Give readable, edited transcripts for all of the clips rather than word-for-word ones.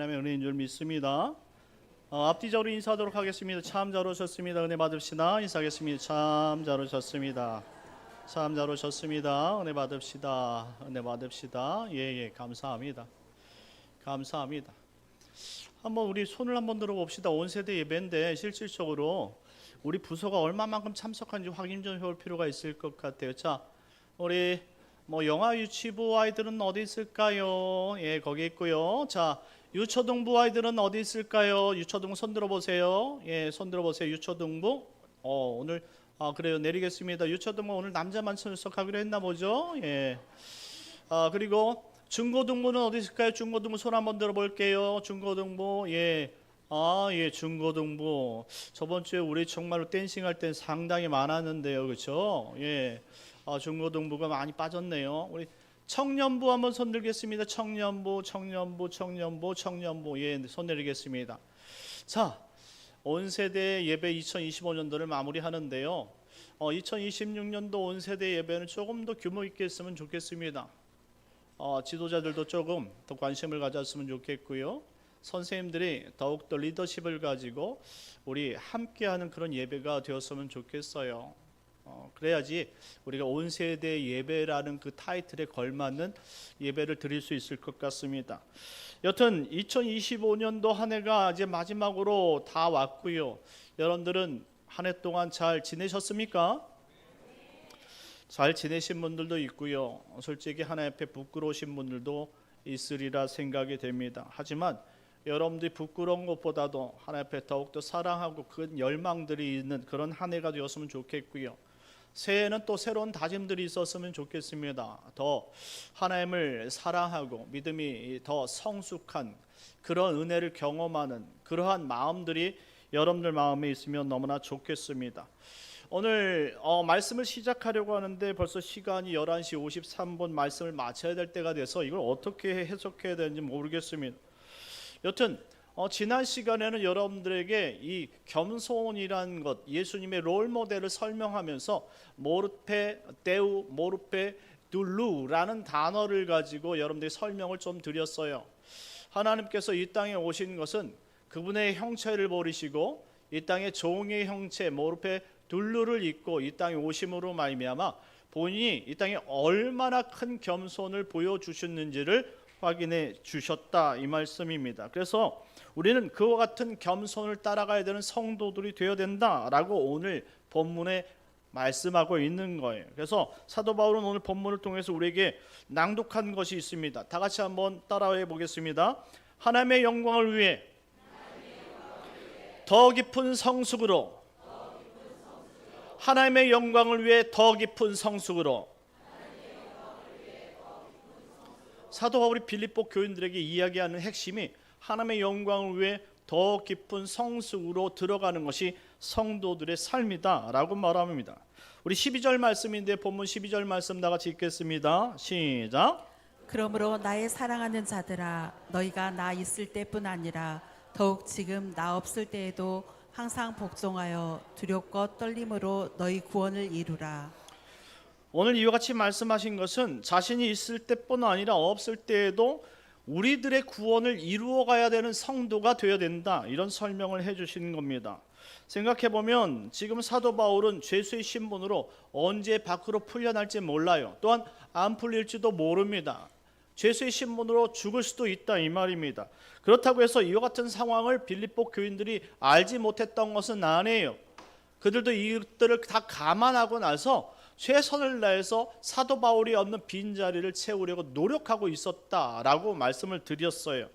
하나님의 은혜인 줄 믿습니다. 앞뒤적으로 인사하도록 하겠습니다. 참 잘 오셨습니다. 은혜 받읍시다. 인사하겠습니다. 참 잘 오셨습니다. 참 잘 오셨습니다. 은혜 받읍시다. 은혜 받읍시다. 예, 감사합니다. 감사합니다. 한번 우리 손을 한번 들어봅시다. 온 세대 예배인데 실질적으로 우리 부서가 얼마만큼 참석한지 확인 좀 해볼 필요가 있을 것 같아요. 자, 우리 영아 유치부 아이들은 어디 있을까요? 예, 거기 있고요. 자, 유초등부 아이들은 어디 있을까요? 유초등부 손 들어보세요. 예, 손 들어보세요. 유초등부. 오늘 그래요. 내리겠습니다. 유초등부 오늘 남자만 참석하기로 했나 보죠? 예. 그리고 중고등부는 어디 있을까요? 중고등부 손 한번 들어볼게요. 중고등부. 예. 예, 중고등부. 저번 주에 우리 정말로 댄싱 할 땐 상당히 많았는데요. 그렇죠? 예. 중고등부가 많이 빠졌네요. 우리 청년부 한번 손 들겠습니다. 청년부. 예, 손 내리겠습니다. 자, 온세대 예배 2025년도를 마무리하는데요. 2026년도 온세대 예배는 조금 더 규모 있게 했으면 좋겠습니다. 지도자들도 조금 더 관심을 가졌으면 좋겠고요. 선생님들이 더욱더 리더십을 가지고 우리 함께하는 그런 예배가 되었으면 좋겠어요. 그래야지 우리가 온 세대 예배라는 그 타이틀에 걸맞는 예배를 드릴 수 있을 것 같습니다. 여튼 2025년도 한 해가 이제 마지막으로 다 왔고요. 여러분들은 한 해 동안 잘 지내셨습니까? 잘 지내신 분들도 있고요. 솔직히 하나님 앞에 부끄러우신 분들도 있으리라 생각이 됩니다. 하지만 여러분들이 부끄러운 것보다도 하나님 앞에 더욱더 사랑하고 큰 열망들이 있는 그런 한 해가 되었으면 좋겠고요. 새해에는 또 새로운 다짐들이 있었으면 좋겠습니다. 더 하나님을 사랑하고 믿음이 더 성숙한 그런 은혜를 경험하는 그러한 마음들이 여러분들 마음에 있으면 너무나 좋겠습니다. 오늘 말씀을 시작하려고 하는데 벌써 시간이 11시 53분 말씀을 마쳐야 될 때가 돼서 이걸 어떻게 해석해야 되는지 모르겠습니다. 여튼 지난 시간에는 여러분들에게 이 겸손이란 것, 예수님의 롤모델을 설명하면서 모르페 데우, 모르페 둘루라는 단어를 가지고 여러분들이 설명을 좀 드렸어요. 하나님께서 이 땅에 오신 것은 그분의 형체를 버리시고 이 땅에 종의 형체 모르페 둘루를 입고 이 땅에 오심으로 말미암아 본인이 이 땅에 얼마나 큰 겸손을 보여주셨는지를 확인해 주셨다 이 말씀입니다. 그래서 우리는 그와 같은 겸손을 따라가야 되는 성도들이 되어야 된다라고 오늘 본문에 말씀하고 있는 거예요. 그래서 사도 바울은 오늘 본문을 통해서 우리에게 낭독한 것이 있습니다. 다 같이 한번 따라해 보겠습니다. 하나님의 영광을 위해 더 깊은 성숙으로, 하나님의 영광을 위해 더 깊은 성숙으로. 사도 바울이 빌립보 교인들에게 이야기하는 핵심이 하나님의 영광을 위해 더 깊은 성숙으로 들어가는 것이 성도들의 삶이다 라고 말합니다. 우리 12절 말씀인데 본문 12절 말씀 다 같이 읽겠습니다. 시작. 그러므로 나의 사랑하는 자들아, 너희가 나 있을 때뿐 아니라 더욱 지금 나 없을 때에도 항상 복종하여 두렵고 떨림으로 너희 구원을 이루라. 오늘 이와 같이 말씀하신 것은 자신이 있을 때뿐 아니라 없을 때에도 우리들의 구원을 이루어 가야 되는 성도가 되어야 된다, 이런 설명을 해주시는 겁니다. 생각해보면 지금 사도 바울은 죄수의 신분으로 언제 밖으로 풀려날지 몰라요. 또한 안 풀릴지도 모릅니다. 죄수의 신분으로 죽을 수도 있다 이 말입니다. 그렇다고 해서 이와 같은 상황을 빌립보 교인들이 알지 못했던 것은 아니에요. 그들도 이것들을 다 감안하고 나서 최선을 다해서 사도 바울이 없는 빈자리를 채우려고 노력하고 있었다라고 말씀을 드렸어요.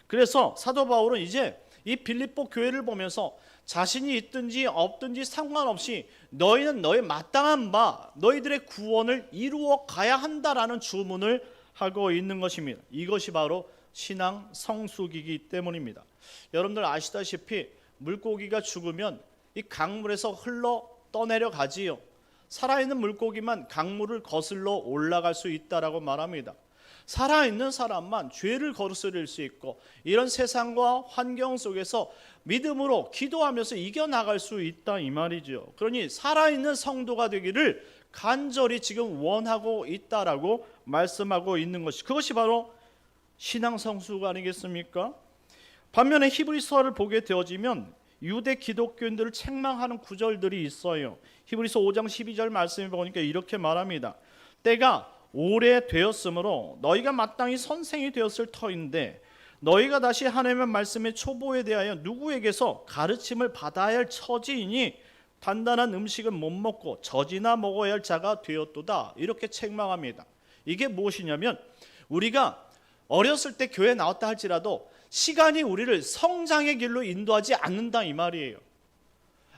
그래서 사도 바울은 이제 이 빌립보 교회를 보면서 자신이 있든지 없든지 상관없이 너희는 너의 마땅한 바 너희들의 구원을 이루어 가야 한다라는 주문을 하고 있는 것입니다. 이것이 바로 신앙 성숙이기 때문입니다. 여러분들 아시다시피 물고기가 죽으면 이 강물에서 흘러 떠내려 가지요. 살아있는 물고기만 강물을 거슬러 올라갈 수 있다라고 말합니다. 살아있는 사람만 죄를 거스릴 수 있고 이런 세상과 환경 속에서 믿음으로 기도하면서 이겨나갈 수 있다 이 말이죠. 그러니 살아있는 성도가 되기를 간절히 지금 원하고 있다라고 말씀하고 있는 것이, 그것이 바로 신앙 성숙 아니겠습니까? 반면에 히브리서를 보게 되어지면 유대 기독교인들을 책망하는 구절들이 있어요. 히브리서 5장 12절 말씀에 보니까 이렇게 말합니다. 때가 오래되었으므로 너희가 마땅히 선생이 되었을 터인데 너희가 다시 하나님의 말씀의 초보에 대하여 누구에게서 가르침을 받아야 할 처지이니 단단한 음식은 못 먹고 젖이나 먹어야 할 자가 되었도다. 이렇게 책망합니다. 이게 무엇이냐면 우리가 어렸을 때 교회에 나왔다 할지라도 시간이 우리를 성장의 길로 인도하지 않는다 이 말이에요.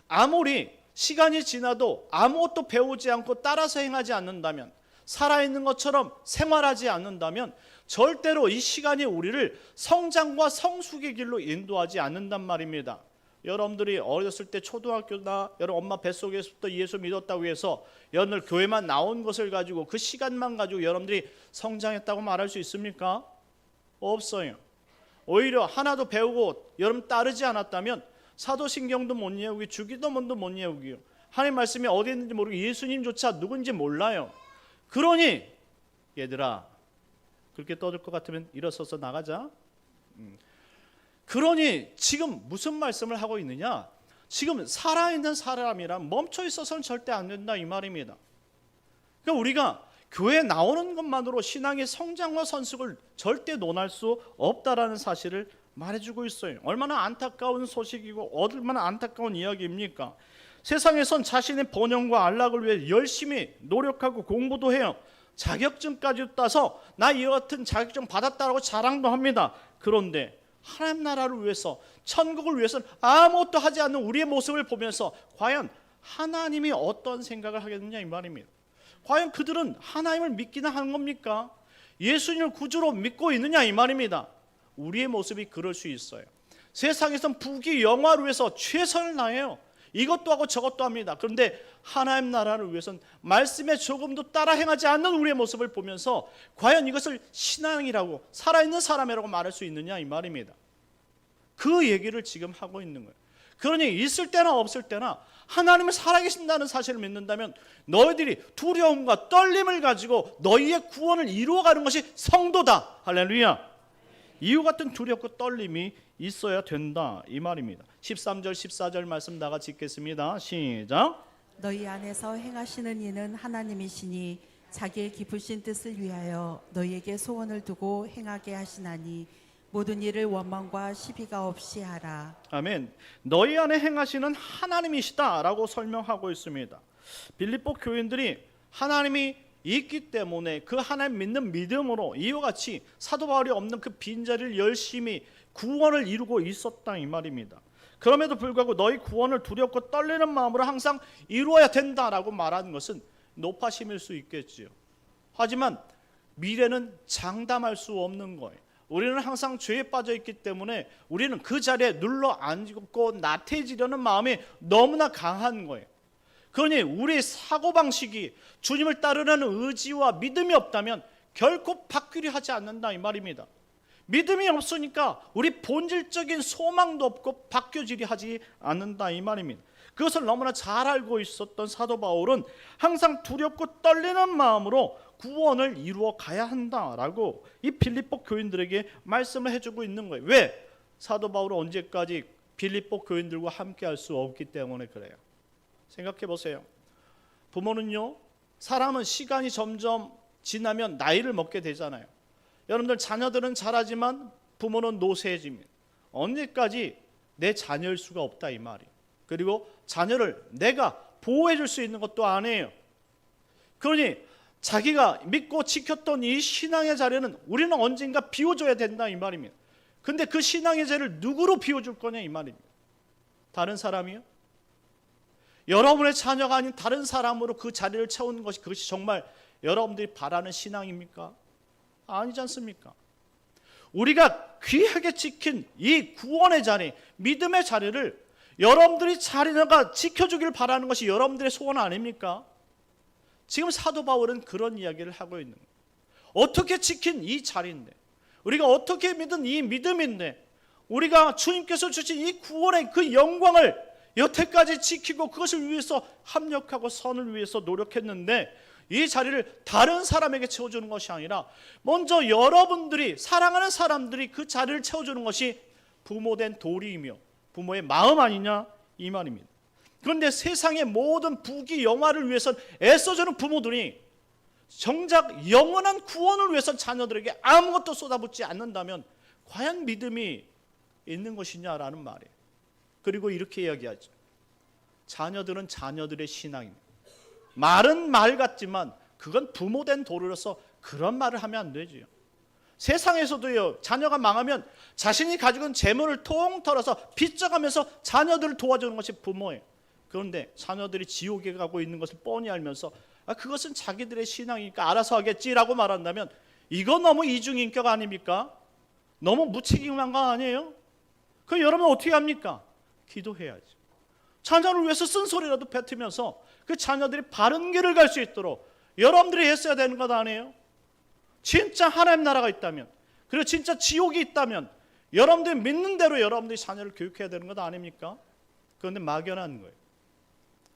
아무리 시간이 지나도 아무것도 배우지 않고 따라서 행하지 않는다면, 살아있는 것처럼 생활하지 않는다면 절대로 이 시간이 우리를 성장과 성숙의 길로 인도하지 않는단 말입니다. 여러분들이 어렸을 때 초등학교나 여러분 엄마 뱃속에서부터 예수 믿었다고 해서 여러분들 교회만 나온 것을 가지고 그 시간만 가지고 여러분들이 성장했다고 말할 수 있습니까? 없어요. 오히려 하나도 배우고 여러분 따르지 않았다면 사도신경도 못 외우고 주기도문도 못 외우고요. 하나님 말씀이 어디 있는지 모르고 예수님조차 누군지 몰라요. 그러니 얘들아 그렇게 떠들 것 같으면 일어서서 나가자. 그러니 지금 무슨 말씀을 하고 있느냐? 지금 살아있는 사람이란 멈춰 있어서는 절대 안 된다 이 말입니다. 그러니까 우리가 교회에 나오는 것만으로 신앙의 성장과 선숙을 절대 논할 수 없다라는 사실을 말해주고 있어요. 얼마나 안타까운 소식이고 얼마나 안타까운 이야기입니까? 세상에선 자신의 번영과 안락을 위해 열심히 노력하고 공부도 해요. 자격증까지 따서 나 이와 같은 자격증 받았다라고 자랑도 합니다. 그런데 하나님 나라를 위해서, 천국을 위해서는 아무것도 하지 않는 우리의 모습을 보면서 과연 하나님이 어떤 생각을 하겠느냐 이 말입니다. 과연 그들은 하나님을 믿기나 하는 겁니까? 예수님을 구주로 믿고 있느냐 이 말입니다. 우리의 모습이 그럴 수 있어요. 세상에선 부귀 영화를 위해서 최선을 다해요. 이것도 하고 저것도 합니다. 그런데 하나님 나라를 위해서는 말씀에 조금도 따라 행하지 않는 우리의 모습을 보면서 과연 이것을 신앙이라고, 살아있는 사람이라고 말할 수 있느냐 이 말입니다. 그 얘기를 지금 하고 있는 거예요. 그러니 있을 때나 없을 때나 하나님을 살아계신다는 사실을 믿는다면 너희들이 두려움과 떨림을 가지고 너희의 구원을 이루어가는 것이 성도다. 할렐루야. 이와 같은 두렵고 떨림이 있어야 된다 이 말입니다. 13절 14절 말씀 다 같이 읽겠습니다. 시작. 너희 안에서 행하시는 이는 하나님이시니 자기의 깊으신 뜻을 위하여 너희에게 소원을 두고 행하게 하시나니 모든 일을 원망과 시비가 없이 하라. 아멘. 너희 안에 행하시는 하나님이시다라고 설명하고 있습니다. 빌립보 교인들이 하나님이 있기 때문에 그 하나님 믿는 믿음으로 이와 같이 사도 바울이 없는 그 빈자리를 열심히 구원을 이루고 있었다 이 말입니다. 그럼에도 불구하고 너희 구원을 두렵고 떨리는 마음으로 항상 이루어야 된다라고 말하는 것은 높아심일 수 있겠지요. 하지만 미래는 장담할 수 없는 거예요. 우리는 항상 죄에 빠져 있기 때문에 우리는 그 자리에 눌러 앉고 나태해지려는 마음이 너무나 강한 거예요. 그러니 우리의 사고방식이 주님을 따르려는 의지와 믿음이 없다면 결코 바뀌려 하지 않는다 이 말입니다. 믿음이 없으니까 우리 본질적인 소망도 없고 바뀌어지려 하지 않는다 이 말입니다. 그것을 너무나 잘 알고 있었던 사도 바울은 항상 두렵고 떨리는 마음으로 구원을 이루어 가야 한다라고 이 빌립보 교인들에게 말씀을 해주고 있는 거예요. 왜? 사도 바울은 언제까지 빌립보 교인들과 함께 할 수 없기 때문에 그래요. 생각해 보세요. 부모는요, 사람은 시간이 점점 지나면 나이를 먹게 되잖아요. 여러분들 자녀들은 잘하지만 부모는 노쇠해집니다. 언제까지 내 자녀일 수가 없다 이 말이에요. 그리고 자녀를 내가 보호해 줄 수 있는 것도 아니에요. 그러니 자기가 믿고 지켰던 이 신앙의 자리는 우리는 언젠가 비워줘야 된다 이 말입니다. 근데 그 신앙의 자리를 누구로 비워줄 거냐 이 말입니다. 다른 사람이요? 여러분의 자녀가 아닌 다른 사람으로 그 자리를 채우는 것이 그것이 정말 여러분들이 바라는 신앙입니까? 아니지 않습니까? 우리가 귀하게 지킨 이 구원의 자리, 믿음의 자리를 여러분들이 자리가 지켜주길 바라는 것이 여러분들의 소원 아닙니까? 지금 사도 바울은 그런 이야기를 하고 있는 거예요. 어떻게 지킨 이 자리인데, 우리가 어떻게 믿은 이 믿음인데, 우리가 주님께서 주신 이 구원의 그 영광을 여태까지 지키고 그것을 위해서 합력하고 선을 위해서 노력했는데 이 자리를 다른 사람에게 채워주는 것이 아니라 먼저 여러분들이 사랑하는 사람들이 그 자리를 채워주는 것이 부모된 도리이며 부모의 마음 아니냐 이 말입니다. 그런데 세상의 모든 부귀 영화를 위해서 애써주는 부모들이 정작 영원한 구원을 위해서 자녀들에게 아무것도 쏟아붓지 않는다면 과연 믿음이 있는 것이냐라는 말이에요. 그리고 이렇게 이야기하죠. 자녀들은 자녀들의 신앙입니다. 말은 말 같지만 그건 부모된 도리로서 그런 말을 하면 안 되지요. 세상에서도요, 자녀가 망하면 자신이 가지고 있는 재물을 통 털어서 빚져가면서 자녀들을 도와주는 것이 부모예요. 그런데 자녀들이 지옥에 가고 있는 것을 뻔히 알면서 그것은 자기들의 신앙이니까 알아서 하겠지라고 말한다면 이거 너무 이중인격 아닙니까? 너무 무책임한 거 아니에요? 그럼 여러분 어떻게 합니까? 기도해야지. 자녀를 위해서 쓴소리라도 뱉으면서 그 자녀들이 바른 길을 갈 수 있도록 여러분들이 했어야 되는 것 아니에요? 진짜 하나님 나라가 있다면, 그리고 진짜 지옥이 있다면 여러분들이 믿는 대로 여러분들이 자녀를 교육해야 되는 것 아닙니까? 그런데 막연한 거예요.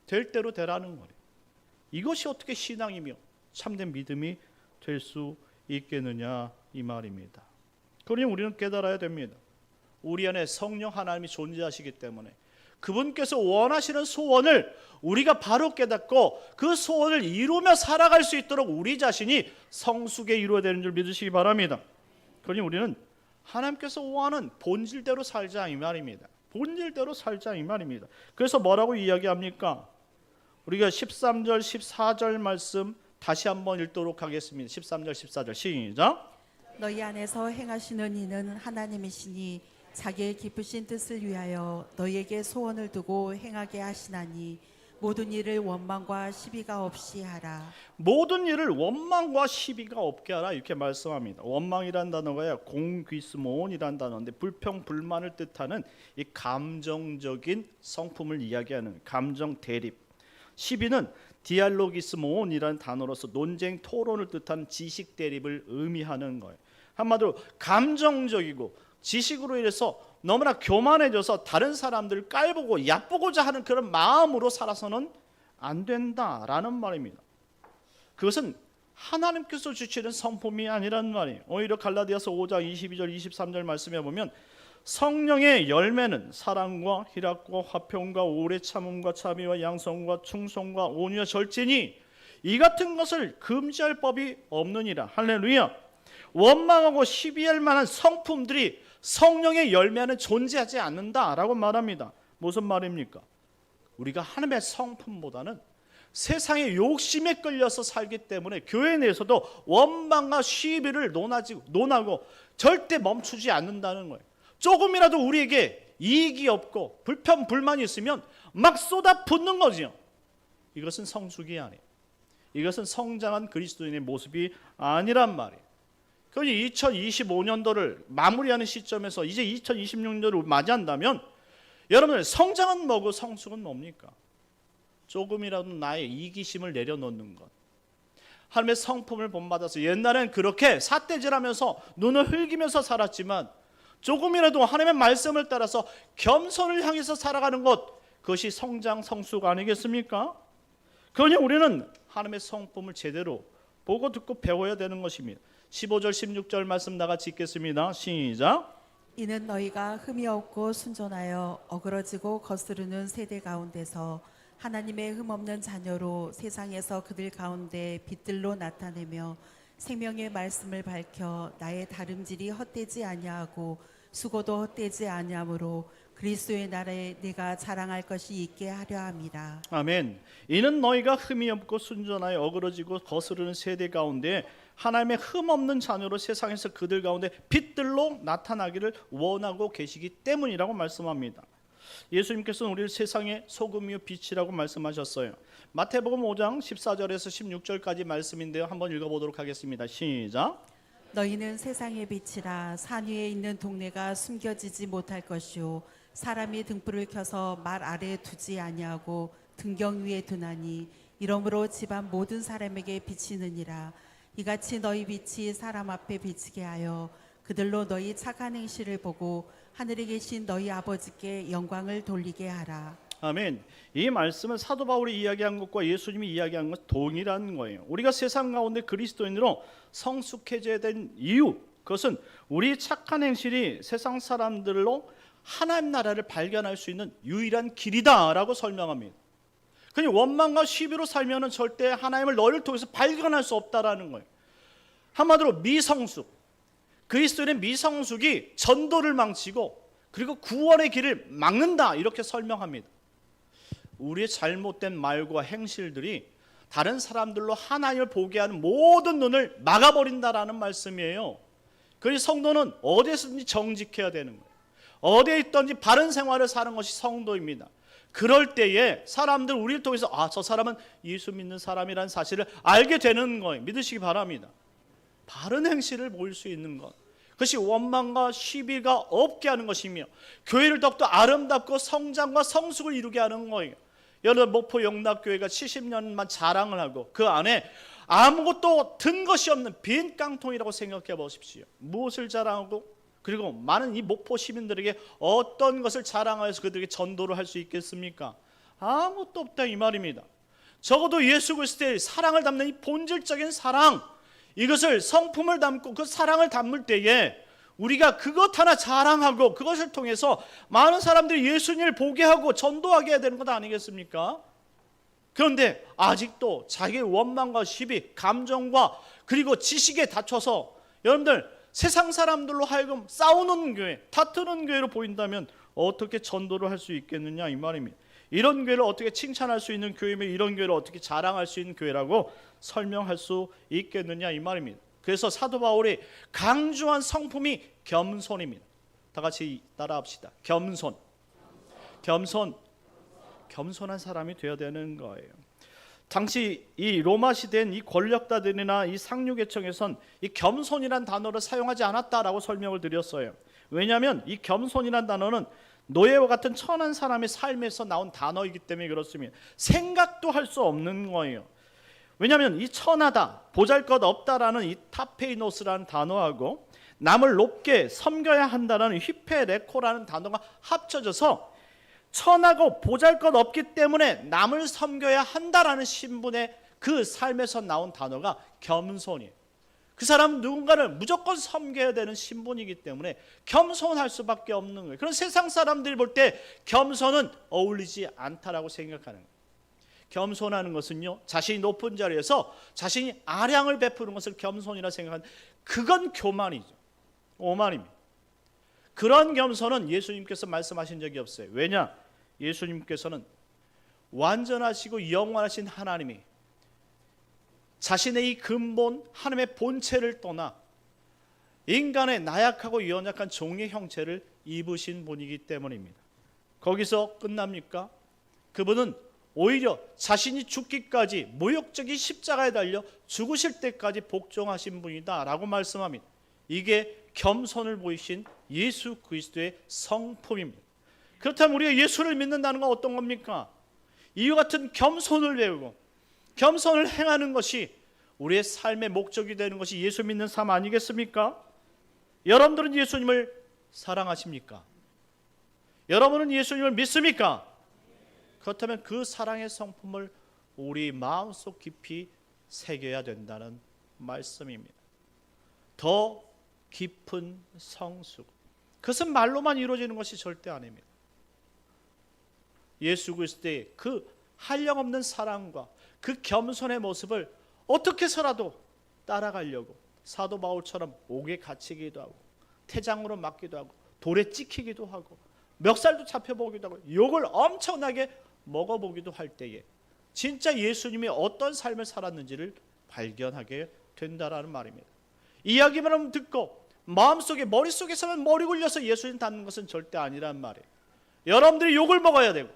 될 대로 되라는 거예요. 이것이 어떻게 신앙이며 참된 믿음이 될 수 있겠느냐 이 말입니다. 그러니 우리는 깨달아야 됩니다. 우리 안에 성령 하나님이 존재하시기 때문에 그분께서 원하시는 소원을 우리가 바로 깨닫고 그 소원을 이루며 살아갈 수 있도록 우리 자신이 성숙에 이루어야 되는 줄 믿으시기 바랍니다. 그러니 우리는 하나님께서 원하는 본질대로 살자 이 말입니다. 본질대로 살자 이 말입니다. 그래서 뭐라고 이야기합니까? 우리가 13절 14절 말씀 다시 한번 읽도록 하겠습니다. 13절 14절 시작. 너희 안에서 행하시는 이는 하나님이시니 자기의 기쁘신 뜻을 위하여 너희에게 소원을 두고 행하게 하시나니 모든 일을 원망과 시비가 없이 하라. 모든 일을 원망과 시비가 없게 하라 이렇게 말씀합니다. 원망이란 단어가 공귀스몬이란 단어인데 불평 불만을 뜻하는 이 감정적인 성품을 이야기하는 감정 대립. 시비는 디알로기스몬이라는 단어로서 논쟁 토론을 뜻하는 지식 대립을 의미하는 거예요. 한마디로 감정적이고 지식으로 인해서 너무나 교만해져서 다른 사람들을 깔보고 얕보고자 하는 그런 마음으로 살아서는 안 된다라는 말입니다. 그것은 하나님께서 주시는 성품이 아니란 말이에요. 오히려 갈라디아서 5장 22절 23절 말씀에 보면 성령의 열매는 사랑과 희락과 화평과 오래 참음과 자비와 양성과 충성과 온유와 절제니 이 같은 것을 금지할 법이 없느니라. 할렐루야. 원망하고 시비할 만한 성품들이 성령의 열매는 존재하지 않는다라고 말합니다. 무슨 말입니까? 우리가 하나님의 성품보다는 세상의 욕심에 끌려서 살기 때문에 교회 내에서도 원망과 시비를 논하고 절대 멈추지 않는다는 거예요. 조금이라도 우리에게 이익이 없고 불편 불만이 있으면 막 쏟아붓는 거죠. 이것은 성숙이 아니에요. 이것은 성장한 그리스도인의 모습이 아니란 말이에요. 그러니 2025년도를 마무리하는 시점에서 이제 2026년도를 맞이한다면 여러분 성장은 뭐고 성숙은 뭡니까? 조금이라도 나의 이기심을 내려놓는 것. 하나님의 성품을 본받아서 옛날엔 그렇게 삿대질하면서 눈을 흘기면서 살았지만 조금이라도 하나님의 말씀을 따라서 겸손을 향해서 살아가는 것, 그것이 성장 성숙 아니겠습니까? 그러니 우리는 하나님의 성품을 제대로 보고 듣고 배워야 되는 것입니다. 15절 16절 말씀 나같이 읽겠습니다. 시작. 이는 너희가 흠이 없고 순전하여 어그러지고 거스르는 세대 가운데서 하나님의 흠 없는 자녀로 세상에서 그들 가운데 빛들로 나타내며 생명의 말씀을 밝혀 나의 다름질이 헛되지 아니하고 수고도 헛되지 아니하므로 그리스도의 날에 내가 자랑할 것이 있게 하려 함이라. 아멘. 이는 너희가 흠이 없고 순전하여 어그러지고 거스르는 세대 가운데 하나님의 흠 없는 자녀로 세상에서 그들 가운데 빛들로 나타나기를 원하고 계시기 때문이라고 말씀합니다. 예수님께서는 우리를 세상의 소금이요 빛이라고 말씀하셨어요. 마태복음 5장 14절에서 16절까지 말씀인데요. 한번 읽어보도록 하겠습니다. 시작. 너희는 세상의 빛이라. 산 위에 있는 동네가 숨겨지지 못할 것이요 사람이 등불을 켜서 말 아래에 두지 아니하고 등경 위에 두나니 이러므로 집안 모든 사람에게 비치느니라. 이같이 너희 빛이 사람 앞에 비치게 하여 그들로 너희 착한 행실을 보고 하늘에 계신 너희 아버지께 영광을 돌리게 하라. 아멘. 이 말씀은 사도 바울이 이야기한 것과 예수님이 이야기한 것 동일한 거예요. 우리가 세상 가운데 그리스도인으로 성숙해져야 된 이유, 그것은 우리 착한 행실이 세상 사람들로 하나님 나라를 발견할 수 있는 유일한 길이다라고 설명합니다. 그니 원망과 시비로 살면은 절대 하나님을 너희를 통해서 발견할 수 없다라는 거예요. 한마디로 미성숙, 그리스도인의 미성숙이 전도를 망치고 그리고 구원의 길을 막는다, 이렇게 설명합니다. 우리의 잘못된 말과 행실들이 다른 사람들로 하나님을 보게 하는 모든 눈을 막아버린다라는 말씀이에요. 그래서 성도는 어디에서든지 정직해야 되는 거예요. 어디에 있든지 바른 생활을 사는 것이 성도입니다. 그럴 때에 사람들 우리를 통해서 저 사람은 예수 믿는 사람이라는 사실을 알게 되는 거예요. 믿으시기 바랍니다. 바른 행실을 보일 수 있는 것, 그것이 원망과 시비가 없게 하는 것이며 교회를 더욱더 아름답고 성장과 성숙을 이루게 하는 거예요. 여러분, 목포 영락교회가 70년만 자랑을 하고 그 안에 아무것도 든 것이 없는 빈 깡통이라고 생각해 보십시오. 무엇을 자랑하고 그리고 많은 이 목포 시민들에게 어떤 것을 자랑하여서 그들에게 전도를 할 수 있겠습니까? 아무것도 없다, 이 말입니다. 적어도 예수 그리스도의 사랑을 담는 이 본질적인 사랑, 이것을 성품을 담고 그 사랑을 담을 때에 우리가 그것 하나 자랑하고 그것을 통해서 많은 사람들이 예수님을 보게 하고 전도하게 해야 되는 것 아니겠습니까? 그런데 아직도 자기의 원망과 시비, 감정과 그리고 지식에 다쳐서 여러분들 세상 사람들로 하여금 싸우는 교회, 다투는 교회로 보인다면 어떻게 전도를 할 수 있겠느냐, 이 말입니다. 이런 교회를 어떻게 칭찬할 수 있는 교회며 이런 교회를 어떻게 자랑할 수 있는 교회라고 설명할 수 있겠느냐, 이 말입니다. 그래서 사도 바울이 강조한 성품이 겸손입니다. 다 같이 따라합시다. 겸손한 사람이 되어야 되는 거예요. 당시 이 로마 시대엔 이 권력자들이나 이 상류계층에선 이 겸손이란 단어를 사용하지 않았다라고 설명을 드렸어요. 왜냐하면 이 겸손이란 단어는 노예와 같은 천한 사람의 삶에서 나온 단어이기 때문에 그렇습니다. 생각도 할 수 없는 거예요. 왜냐하면 이 천하다, 보잘것없다라는 이 타페이노스라는 단어하고 남을 높게 섬겨야 한다는 휘페레코라는 단어가 합쳐져서 천하고 보잘것없기 때문에 남을 섬겨야 한다라는 신분의 그 삶에서 나온 단어가 겸손이에요. 그 사람은 누군가를 무조건 섬겨야 되는 신분이기 때문에 겸손할 수밖에 없는 거예요. 그런 세상 사람들이 볼 때 겸손은 어울리지 않다라고 생각하는 거예요. 겸손하는 것은요, 자신이 높은 자리에서 자신이 아량을 베푸는 것을 겸손이라 생각하는, 그건 교만이죠. 오만입니다. 그런 겸손은 예수님께서 말씀하신 적이 없어요. 왜냐? 예수님께서는 완전하시고 영원하신 하나님이 자신의 이 근본 하나님의 본체를 떠나 인간의 나약하고 연약한 종의 형체를 입으신 분이기 때문입니다. 거기서 끝납니까? 그분은 오히려 자신이 죽기까지 모욕적인 십자가에 달려 죽으실 때까지 복종하신 분이다 라고 말씀합니다. 이게 겸손을 보이신 예수 그리스도의 성품입니다. 그렇다면 우리가 예수를 믿는다는 건 어떤 겁니까? 이와 같은 겸손을 배우고 겸손을 행하는 것이 우리의 삶의 목적이 되는 것이 예수 믿는 삶 아니겠습니까? 여러분들은 예수님을 사랑하십니까? 여러분은 예수님을 믿습니까? 그렇다면 그 사랑의 성품을 우리 마음속 깊이 새겨야 된다는 말씀입니다. 더 깊은 성숙, 그것은 말로만 이루어지는 것이 절대 아닙니다. 예수 그리스도의 그 한량없는 사랑과 그 겸손의 모습을 어떻게 해서라도 따라가려고 사도 바울처럼 옥에 갇히기도 하고 태장으로 맞기도 하고 돌에 찍히기도 하고 멱살도 잡혀보기도 하고 욕을 엄청나게 먹어보기도 할 때에 진짜 예수님이 어떤 삶을 살았는지를 발견하게 된다라는 말입니다. 이야기만 듣고 마음속에 머릿속에서만 머리 굴려서 예수님 닮는 것은 절대 아니란 말이에요. 여러분들이 욕을 먹어야 되고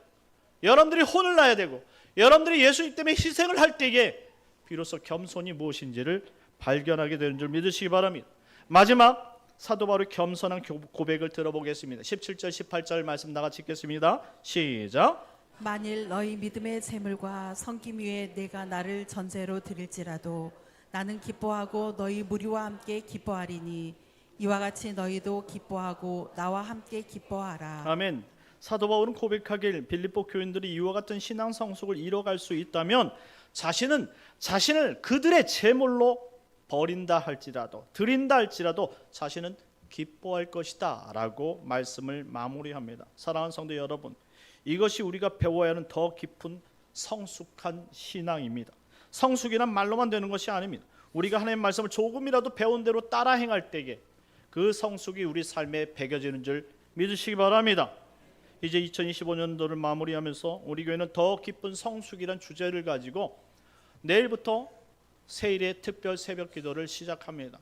여러분들이 혼을 나야 되고 여러분들이 예수님 때문에 희생을 할 때에 비로소 겸손이 무엇인지를 발견하게 되는 줄 믿으시기 바랍니다. 마지막 사도 바울의 겸손한 고백을 들어보겠습니다. 17절 18절 말씀 나같이 읽겠습니다. 시작. 만일 너희 믿음의 재물과 섬김 위에 내가 나를 전제로 드릴지라도 나는 기뻐하고 너희 무리와 함께 기뻐하리니 이와 같이 너희도 기뻐하고 나와 함께 기뻐하라. 아멘. 사도 바울은 고백하길 빌립보 교인들이 이와 같은 신앙 성숙을 이뤄갈 수 있다면 자신을 그들의 제물로 버린다 할지라도 드린다 할지라도 자신은 기뻐할 것이다 라고 말씀을 마무리합니다. 사랑하는 성도 여러분, 이것이 우리가 배워야 하는 더 깊은 성숙한 신앙입니다. 성숙이란 말로만 되는 것이 아닙니다. 우리가 하나님의 말씀을 조금이라도 배운 대로 따라 행할 때에 그 성숙이 우리 삶에 배겨지는 줄 믿으시기 바랍니다. 이제 2025년도를 마무리하면서 우리 교회는 더 깊은 성숙이란 주제를 가지고 내일부터 세일의 특별 새벽 기도를 시작합니다.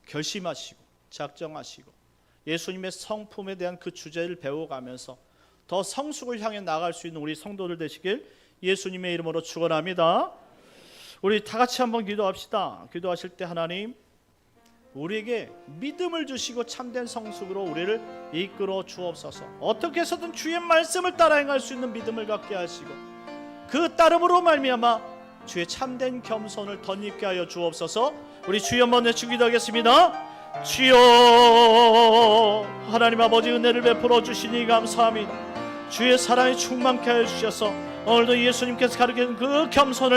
결심하시고 작정하시고 예수님의 성품에 대한 그 주제를 배워가면서 더 성숙을 향해 나갈 수 있는 우리 성도들 되시길 예수님의 이름으로 축원합니다. 우리 다 같이 한번 기도합시다. 기도하실 때 하나님, 우리에게 믿음을 주시고 참된 성숙으로 우리를 이끌어 주옵소서. 어떻게 해서든 주의 말씀을 따라 행할 수 있는 믿음을 갖게 하시고 그 따름으로 말미암아 주의 참된 겸손을 덧입게 하여 주옵소서. 우리 주여 한번 외치고 기도하겠습니다. 주여, 하나님 아버지 은혜를 베풀어 주시니 감사합니다. 주의 사랑이 충만케 하여 주셔서 오늘도 예수님께서 가르치는 그 겸손을